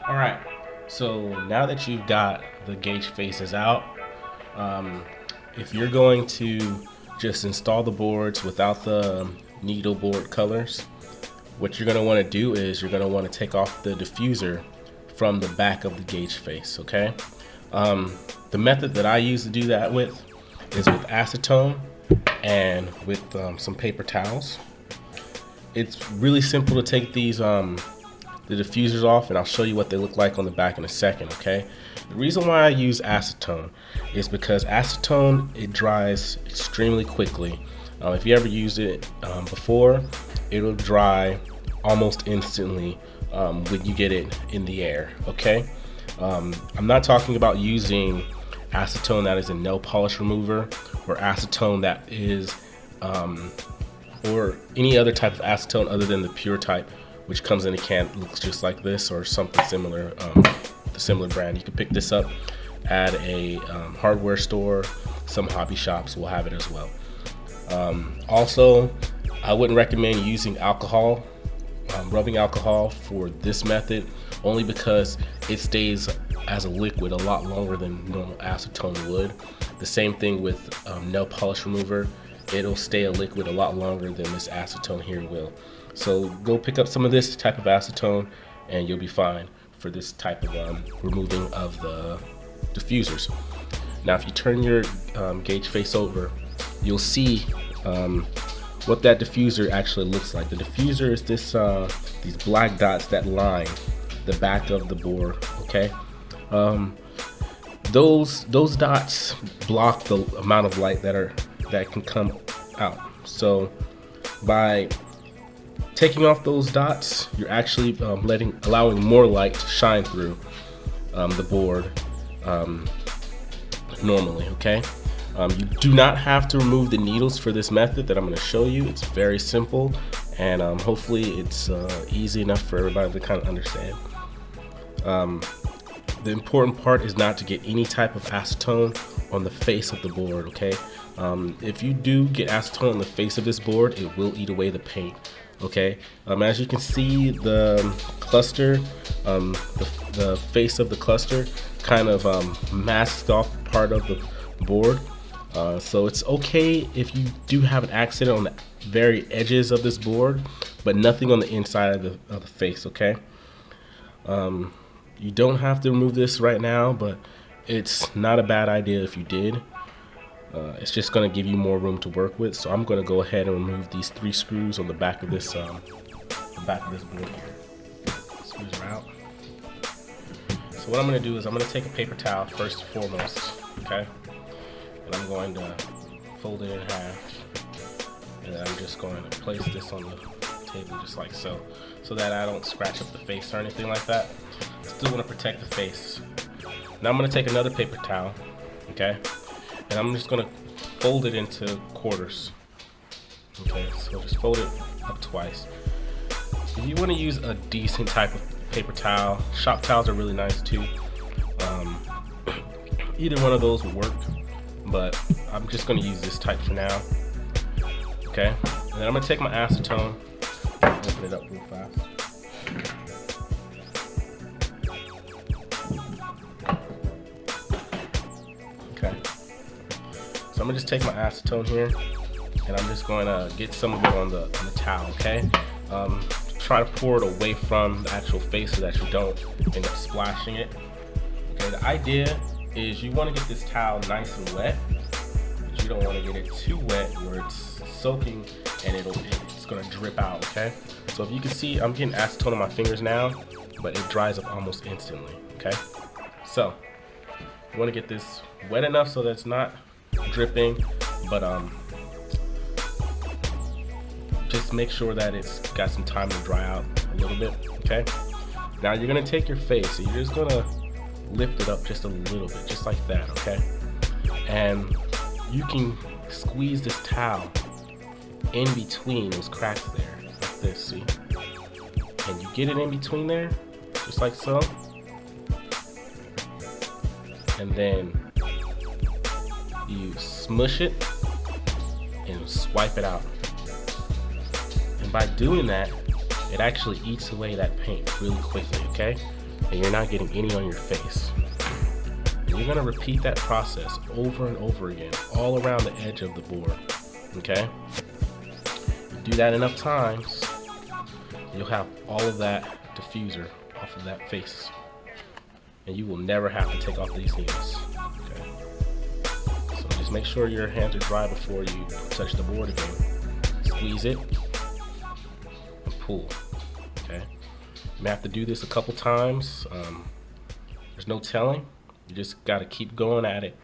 Alright, so now that you've got the gauge faces out, if you're going to just install the boards without the needle board colors, what you're going to want to do is you're going to want to take off the diffuser from the back of the gauge face, okay? The method that I use to do that with is with acetone and with some paper towels. It's really simple to take these the diffusers off, and I'll show you what they look like on the back in a second, okay? The reason why I use acetone is because acetone, it dries extremely quickly. If you ever used it before, it'll dry almost instantly when you get it in the air, okay? I'm not talking about using acetone that is a nail polish remover or acetone that is or any other type of acetone other than the pure type, which comes in a can, looks just like this or something similar, the similar brand. You can pick this up at a hardware store. Some hobby shops will have it as well. Also, I wouldn't recommend using alcohol, rubbing alcohol for this method, only because it stays as a liquid a lot longer than normal acetone would. The same thing with nail polish remover. It'll stay a liquid a lot longer than this acetone here will. So go pick up some of this type of acetone and you'll be fine for this type of removing of the diffusers. Now if you turn your gauge face over, you'll see what that diffuser actually looks like. The diffuser is this these black dots that line the back of the board, okay? Those dots block the amount of light that can come out. So by taking off those dots, you're actually allowing more light to shine through the board normally, okay? You do not have to remove the needles for this method that I'm going to show you. It's very simple, and hopefully it's easy enough for everybody to kind of understand. The important part is not to get any type of acetone on the face of the board, okay? If you do get acetone on the face of this board, it will eat away the paint, okay? As you can see, the cluster, the face of the cluster kind of masks off part of the board. So it's okay if you do have an accident on the very edges of this board, but nothing on the inside of the face, okay? You don't have to remove this right now, but it's not a bad idea if you did. It's just going to give you more room to work with. So I'm going to go ahead and remove these 3 screws on the back of this board here. Screws are out. So what I'm going to do is I'm going to take a paper towel first and foremost, okay? And I'm going to fold it in half, and then I'm just going to place this on the table just like so, so that I don't scratch up the face or anything like that. Still want to protect the face. Now I'm going to take another paper towel, okay, and I'm just going to fold it into quarters. Okay, so just fold it up twice. If you want to use a decent type of paper towel, shop towels are really nice too. Either one of those will work, but I'm just going to use this type for now. Okay, and then I'm going to take my acetone, open it up real fast. Okay, so I'm going to just take my acetone here, and I'm just going to get some of it on the towel, okay? Try to pour it away from the actual face so that you don't end up splashing it. Okay, the idea is you want to get this towel nice and wet, but you don't want to get it too wet where it's soaking and it's going to drip out, okay? So if you can see, I'm getting acetone on my fingers now, but it dries up almost instantly, okay? So you want to get this wet enough so that it's not dripping, but just make sure that it's got some time to dry out a little bit, okay? Now you're going to take your face, so you're just going to lift it up just a little bit, just like that, okay? And you can squeeze this towel in between those cracks there, like this, see? And you get it in between there, just like so. And then you smush it and swipe it out. And by doing that, it actually eats away that paint really quickly, okay? and you're not getting any on your face. And you're gonna repeat that process over and over again, all around the edge of the board, okay? Do that enough times, you'll have all of that diffuser off of that face, and you will never have to take off these needles, okay? So just make sure your hands are dry before you touch the board again. Squeeze it and pull, okay? You may have to do this a couple times. There's no telling. You just got to keep going at it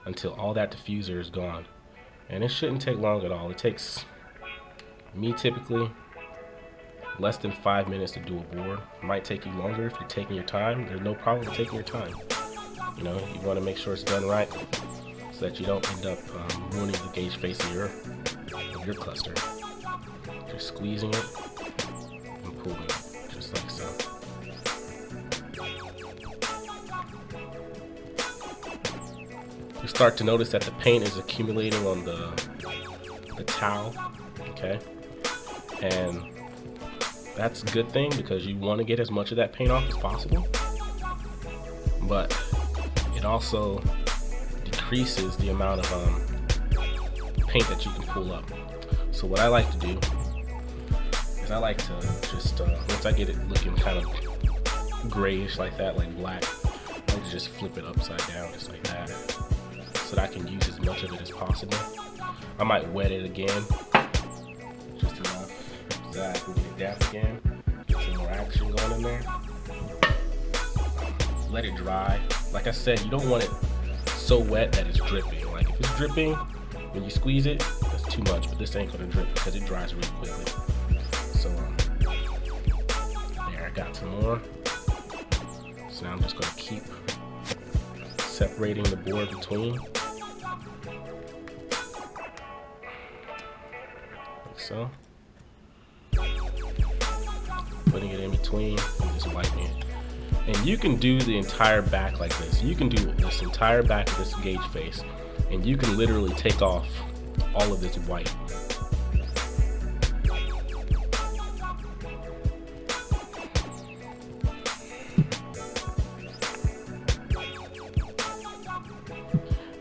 until all that diffuser is gone. And it shouldn't take long at all. It takes me typically less than 5 minutes to do a board. It might take you longer if you're taking your time. There's no problem with taking your time. You know, you want to make sure it's done right so that you don't end up ruining the gauge face of your cluster. Just squeezing it and pulling it, just like so. You start to notice that the paint is accumulating on the towel, okay? And that's a good thing because you want to get as much of that paint off as possible, but it also decreases the amount of paint that you can pull up. So what I like to do is I like to just, once I get it looking kind of grayish like that, like black, I like to just flip it upside down just like that, so that I can use as much of it as possible. I might wet it again, just enough so that I can get it damp again, get some more action going in there. Let it dry. Like I said, you don't want it so wet that it's dripping. Like if it's dripping, when you squeeze it, that's too much, but this ain't gonna drip because it dries really quickly. So there, I got some more. So now I'm just gonna keep separating the board between, like so. Putting it in between and just wiping it. And you can do the entire back like this. You can do this entire back of this gauge face, and you can literally take off all of this white.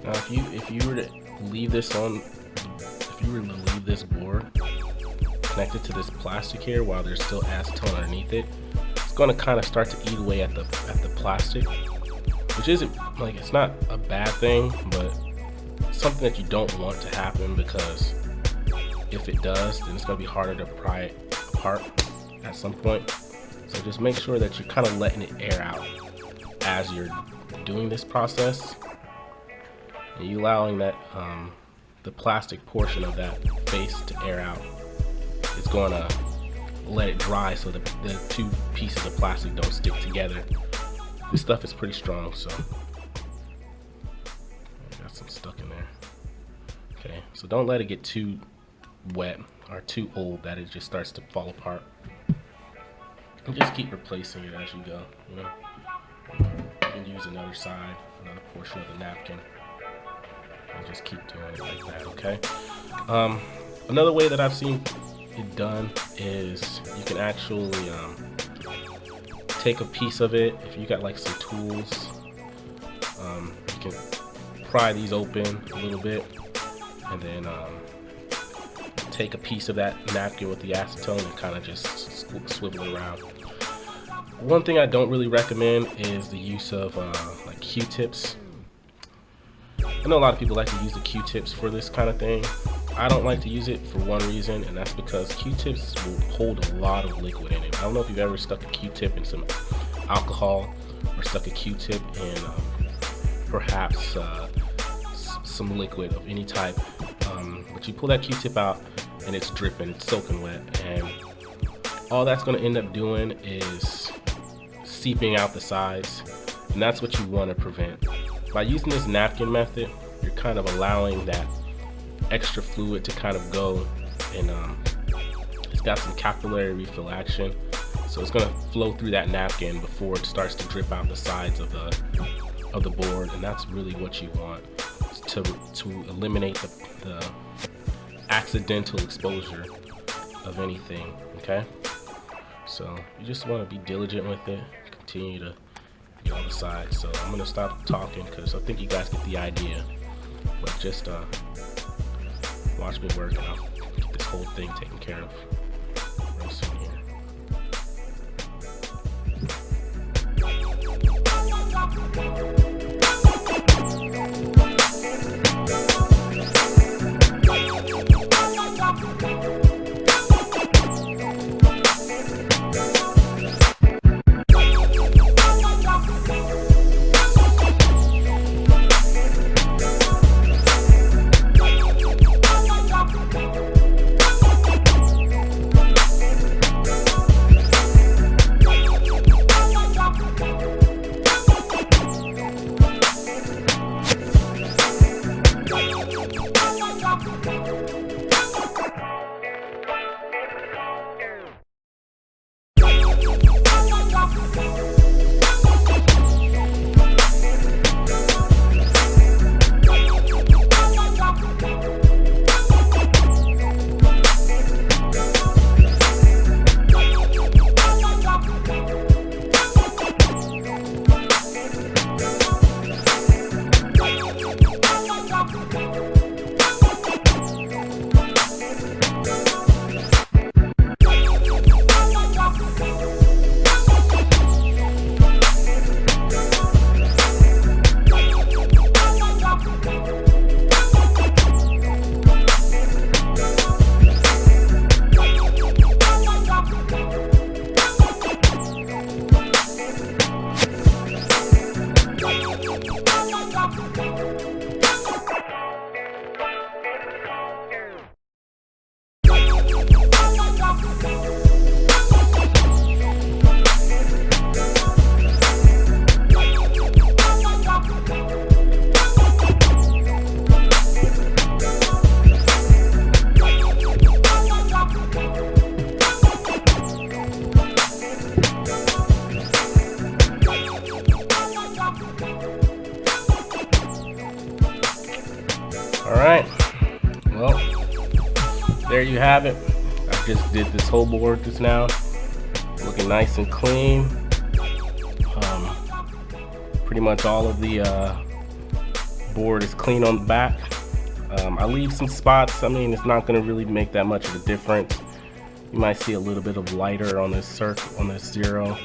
Now if you were to leave this board connected to this plastic here while there's still acetone underneath it, it's going to kind of start to eat away at the plastic, which isn't, like, it's not a bad thing, but something that you don't want to happen, because if it does, then it's going to be harder to pry it apart at some point. So just make sure that you're kind of letting it air out as you're doing this process, and you allowing that the plastic portion of that face to air out. It's going to let it dry so the two pieces of plastic don't stick together. This stuff is pretty strong, so got some stuck in there. Okay, so don't let it get too wet or too old that it just starts to fall apart. And just keep replacing it as you go, you know. You can use another side, another portion of the napkin, and just keep doing it like that, okay? Another way that I've seen it done is you can actually take a piece of it. If you got like some tools, you can pry these open a little bit, and then take a piece of that napkin with the acetone and kind of just swivel it around. One thing I don't really recommend is the use of like Q-tips. I know a lot of people like to use the Q-tips for this kind of thing. I don't like to use it for one reason, and that's because Q-tips will hold a lot of liquid in it. I don't know if you've ever stuck a Q-tip in some alcohol or stuck a Q-tip in perhaps some liquid of any type, but you pull that Q-tip out and it's dripping, it's soaking wet, and all that's going to end up doing is seeping out the sides, and that's what you want to prevent. By using this napkin method, you're kind of allowing that extra fluid to kind of go, and it's got some capillary refill action, so it's going to flow through that napkin before it starts to drip out the sides of the board, and that's really what you want, to eliminate the accidental exposure of anything. Okay, so you just want to be diligent with it, continue to get all the sides. So I'm gonna stop talking because I think you guys get the idea. But just watch me work, and I'll get this whole thing taken care of real soon here. Alright, well, there you have it. I just did this whole board just now, looking nice and clean. Pretty much all of the board is clean on the back. I leave some spots. I mean, it's not going to really make that much of a difference. You might see a little bit of lighter on this circle, on this zero.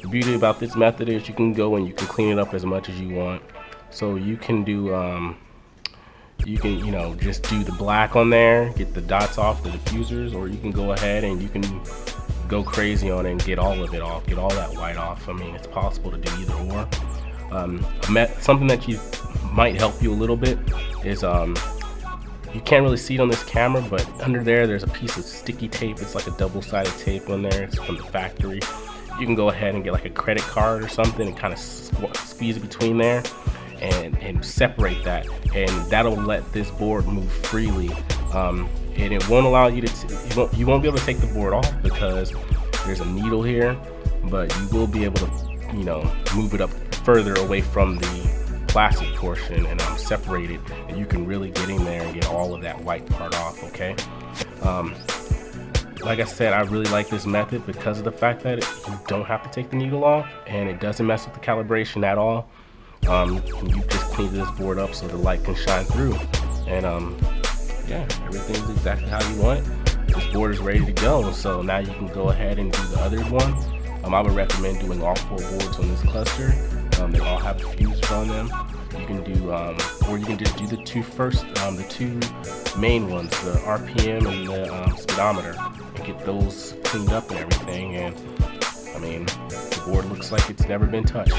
The beauty about this method is you can go and you can clean it up as much as you want. So you can do just do the black on there, get the dots off the diffusers, or you can go ahead and you can go crazy on it and get all of it off, get all that white off. I mean, it's possible to do either or. Something that might help you a little bit is you can't really see it on this camera, but under there's a piece of sticky tape. It's like a double-sided tape on there. It's from the factory. You can go ahead and get like a credit card or something and kind of squeeze it between there and separate that, and that'll let this board move freely, and it won't allow you to you won't be able to take the board off because there's a needle here, but you will be able to move it up further away from the plastic portion and separate it, and you can really get in there and get all of that white part off. Okay, like I said, I really like this method because of the fact that you don't have to take the needle off, and it doesn't mess with the calibration at all. You just clean this board up so the light can shine through, and yeah, everything's exactly how you want it. This board is ready to go, so now you can go ahead and do the other one. I would recommend doing all 4 boards on this cluster. They all have diffusers on them. You can do, or you can just do the 2 first, the 2 main ones, the RPM and the speedometer, and get those cleaned up and everything. And I mean, the board looks like it's never been touched.